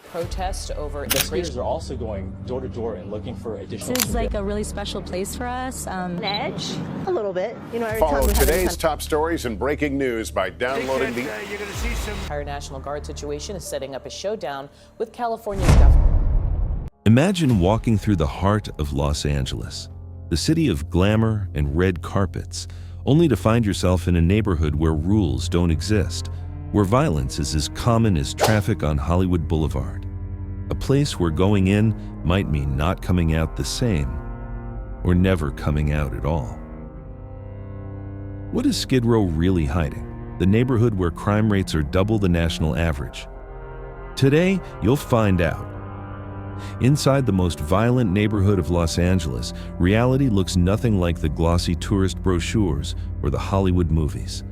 protest over investigators are also going door to door and looking for additional. This is like a really special place for us. An edge, a little bit. You know, every Follow time today's top stories and breaking news by downloading the. You're going to see some. The entire National Guard situation is setting up a showdown with California's government. Imagine walking through the heart of Los Angeles, the city of glamour and red carpets, only to find yourself in a neighborhood where rules don't exist, where violence is as common as traffic on Hollywood Boulevard. A place where going in might mean not coming out the same, or never coming out at all. What is Skid Row really hiding? The neighborhood where crime rates are double the national average. Today, you'll find out. Inside the most violent neighborhood of Los Angeles, reality looks nothing like the glossy tourist brochures or the Hollywood movies.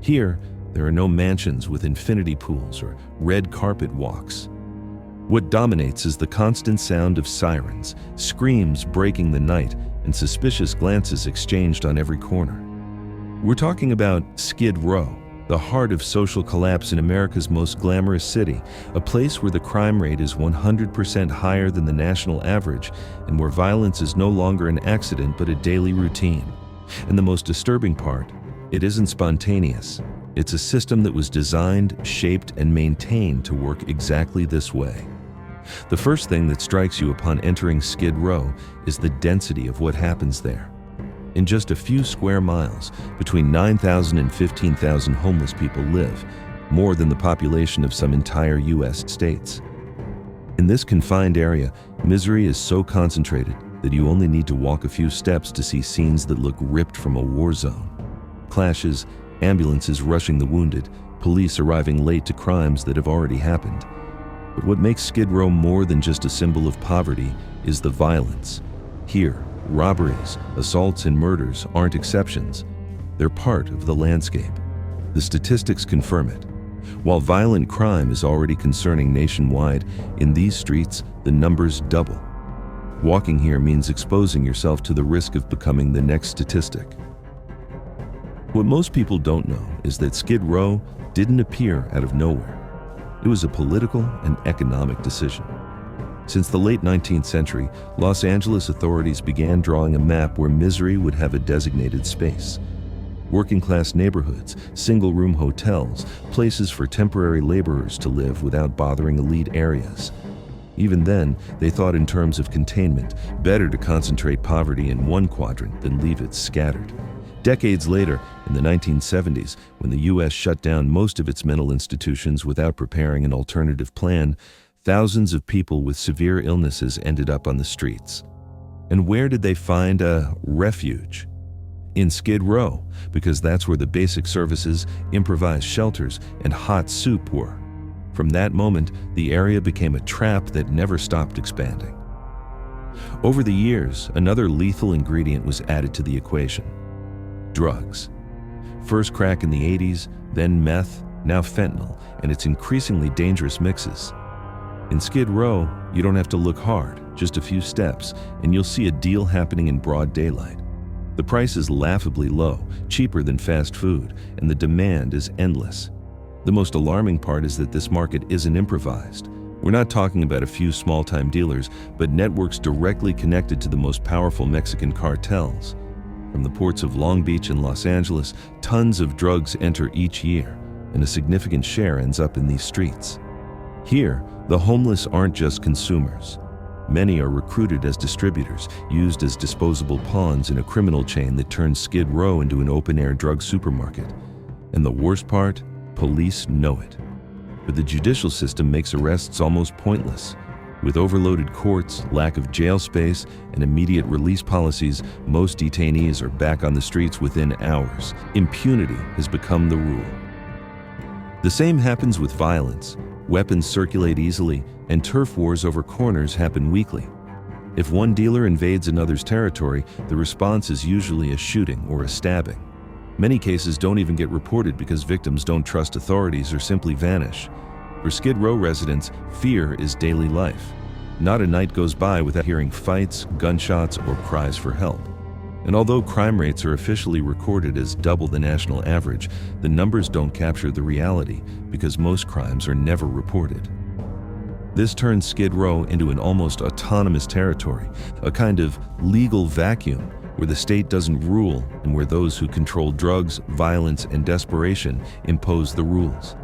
Here, there are no mansions with infinity pools or red carpet walks. What dominates is the constant sound of sirens, screams breaking the night, and suspicious glances exchanged on every corner. We're talking about Skid Row, the heart of social collapse in America's most glamorous city, a place where the crime rate is 100% higher than the national average, and where violence is no longer an accident but a daily routine. And the most disturbing part, it isn't spontaneous. It's a system that was designed, shaped, and maintained to work exactly this way. The first thing that strikes you upon entering Skid Row is the density of what happens there. In just a few square miles, between 9,000 and 15,000 homeless people live, more than the population of some entire U.S. states. In this confined area, misery is so concentrated that you only need to walk a few steps to see scenes that look ripped from a war zone. Clashes, ambulances rushing the wounded, police arriving late to crimes that have already happened. But what makes Skid Row more than just a symbol of poverty is the violence. Here, robberies, assaults, and murders aren't exceptions. They're part of the landscape. The statistics confirm it. While violent crime is already concerning nationwide, in these streets, the numbers double. Walking here means exposing yourself to the risk of becoming the next statistic. What most people don't know is that Skid Row didn't appear out of nowhere. It was a political and economic decision. Since the late 19th century, Los Angeles authorities began drawing a map where misery would have a designated space. Working-class neighborhoods, single-room hotels, places for temporary laborers to live without bothering elite areas. Even then, they thought in terms of containment, better to concentrate poverty in one quadrant than leave it scattered. Decades later, in the 1970s, when the U.S. shut down most of its mental institutions without preparing an alternative plan, thousands of people with severe illnesses ended up on the streets. And where did they find a refuge? In Skid Row, because that's where the basic services, improvised shelters, and hot soup were. From that moment, the area became a trap that never stopped expanding. Over the years, another lethal ingredient was added to the equation: drugs. First crack in the 80s, then meth, now fentanyl, and its increasingly dangerous mixes. In Skid Row, you don't have to look hard, just a few steps, and you'll see a deal happening in broad daylight. The price is laughably low, cheaper than fast food, and the demand is endless. The most alarming part is that this market isn't improvised. We're not talking about a few small-time dealers, but networks directly connected to the most powerful Mexican cartels. From the ports of Long Beach and Los Angeles, tons of drugs enter each year, and a significant share ends up in these streets. Here, the homeless aren't just consumers. Many are recruited as distributors, used as disposable pawns in a criminal chain that turns Skid Row into an open-air drug supermarket. And the worst part? Police know it. But the judicial system makes arrests almost pointless. With overloaded courts, lack of jail space, and immediate release policies, most detainees are back on the streets within hours. Impunity has become the rule. The same happens with violence. Weapons circulate easily, and turf wars over corners happen weekly. If one dealer invades another's territory, the response is usually a shooting or a stabbing. Many cases don't even get reported because victims don't trust authorities or simply vanish. For Skid Row residents, fear is daily life. Not a night goes by without hearing fights, gunshots, or cries for help. And although crime rates are officially recorded as double the national average, the numbers don't capture the reality because most crimes are never reported. This turns Skid Row into an almost autonomous territory, a kind of legal vacuum where the state doesn't rule and where those who control drugs, violence, and desperation impose the rules.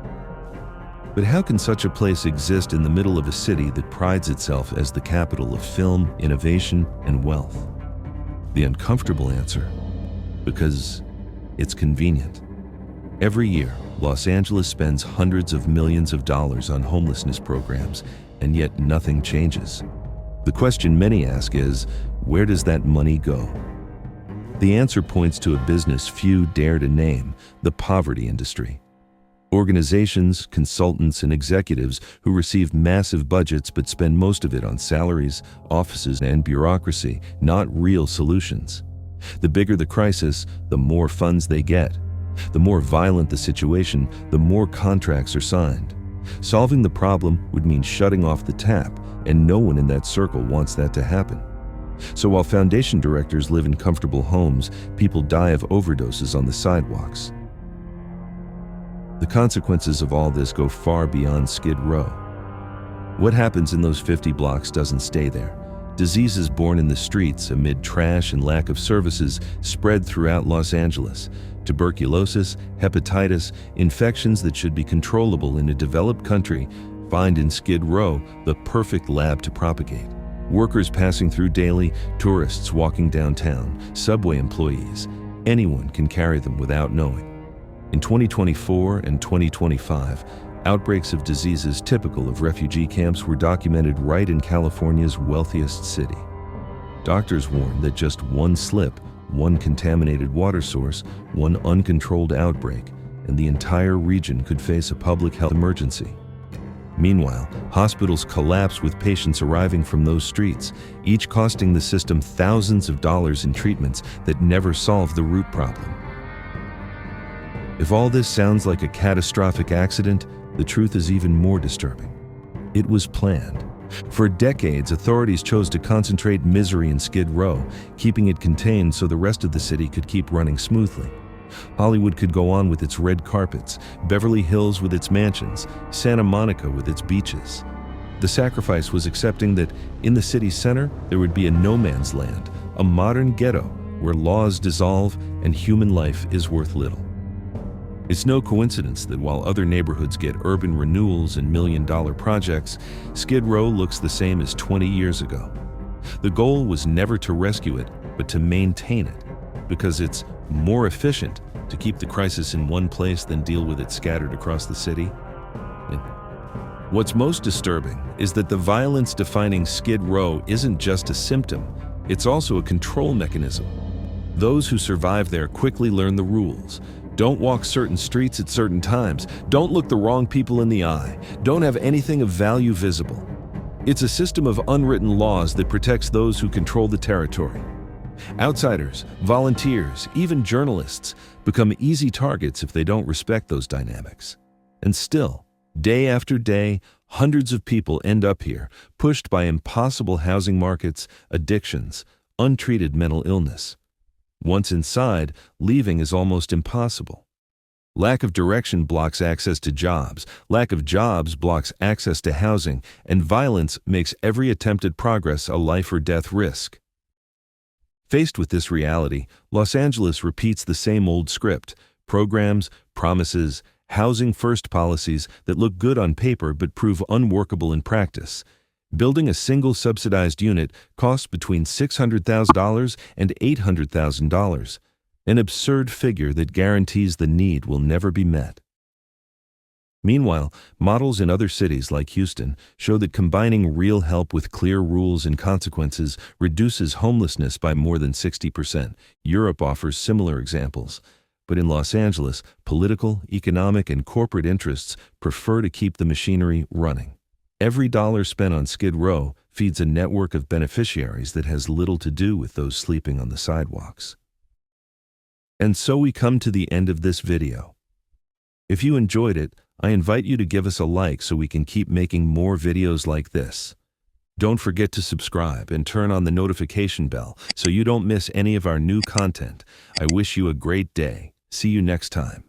But how can such a place exist in the middle of a city that prides itself as the capital of film, innovation, and wealth? The uncomfortable answer: because it's convenient. Every year, Los Angeles spends hundreds of millions of dollars on homelessness programs, and yet nothing changes. The question many ask is, where does that money go? The answer points to a business few dare to name: the poverty industry. Organizations, consultants, and executives who receive massive budgets but spend most of it on salaries, offices, and bureaucracy, not real solutions. The bigger the crisis, the more funds they get. The more violent the situation, the more contracts are signed. Solving the problem would mean shutting off the tap, and no one in that circle wants that to happen. So while foundation directors live in comfortable homes, people die of overdoses on the sidewalks. The consequences of all this go far beyond Skid Row. What happens in those 50 blocks doesn't stay there. Diseases born in the streets amid trash and lack of services spread throughout Los Angeles. Tuberculosis, hepatitis, infections that should be controllable in a developed country find in Skid Row the perfect lab to propagate. Workers passing through daily, tourists walking downtown, subway employees, anyone can carry them without knowing. In 2024 and 2025, outbreaks of diseases typical of refugee camps were documented right in California's wealthiest city. Doctors warn that just one slip, one contaminated water source, one uncontrolled outbreak, and the entire region could face a public health emergency. Meanwhile, hospitals collapse with patients arriving from those streets, each costing the system thousands of dollars in treatments that never solve the root problem. If all this sounds like a catastrophic accident, the truth is even more disturbing. It was planned. For decades, authorities chose to concentrate misery in Skid Row, keeping it contained so the rest of the city could keep running smoothly. Hollywood could go on with its red carpets, Beverly Hills with its mansions, Santa Monica with its beaches. The sacrifice was accepting that in the city's center, there would be a no man's land, a modern ghetto where laws dissolve and human life is worth little. It's no coincidence that while other neighborhoods get urban renewals and million-dollar projects, Skid Row looks the same as 20 years ago. The goal was never to rescue it, but to maintain it, because it's more efficient to keep the crisis in one place than deal with it scattered across the city. And what's most disturbing is that the violence defining Skid Row isn't just a symptom, it's also a control mechanism. Those who survive there quickly learn the rules. Don't walk certain streets at certain times. Don't look the wrong people in the eye. Don't have anything of value visible. It's a system of unwritten laws that protects those who control the territory. Outsiders, volunteers, even journalists become easy targets if they don't respect those dynamics. And still, day after day, hundreds of people end up here, pushed by impossible housing markets, addictions, untreated mental illness. Once inside, leaving is almost impossible. Lack of direction blocks access to jobs, lack of jobs blocks access to housing, and violence makes every attempted progress a life or death risk. Faced with this reality, Los Angeles repeats the same old script: programs, promises, housing-first policies that look good on paper but prove unworkable in practice. Building a single subsidized unit costs between $600,000 and $800,000, an absurd figure that guarantees the need will never be met. Meanwhile, models in other cities like Houston show that combining real help with clear rules and consequences reduces homelessness by more than 60%. Europe offers similar examples. But in Los Angeles, political, economic, and corporate interests prefer to keep the machinery running. Every dollar spent on Skid Row feeds a network of beneficiaries that has little to do with those sleeping on the sidewalks. And so we come to the end of this video. If you enjoyed it, I invite you to give us a like so we can keep making more videos like this. Don't forget to subscribe and turn on the notification bell so you don't miss any of our new content. I wish you a great day. See you next time.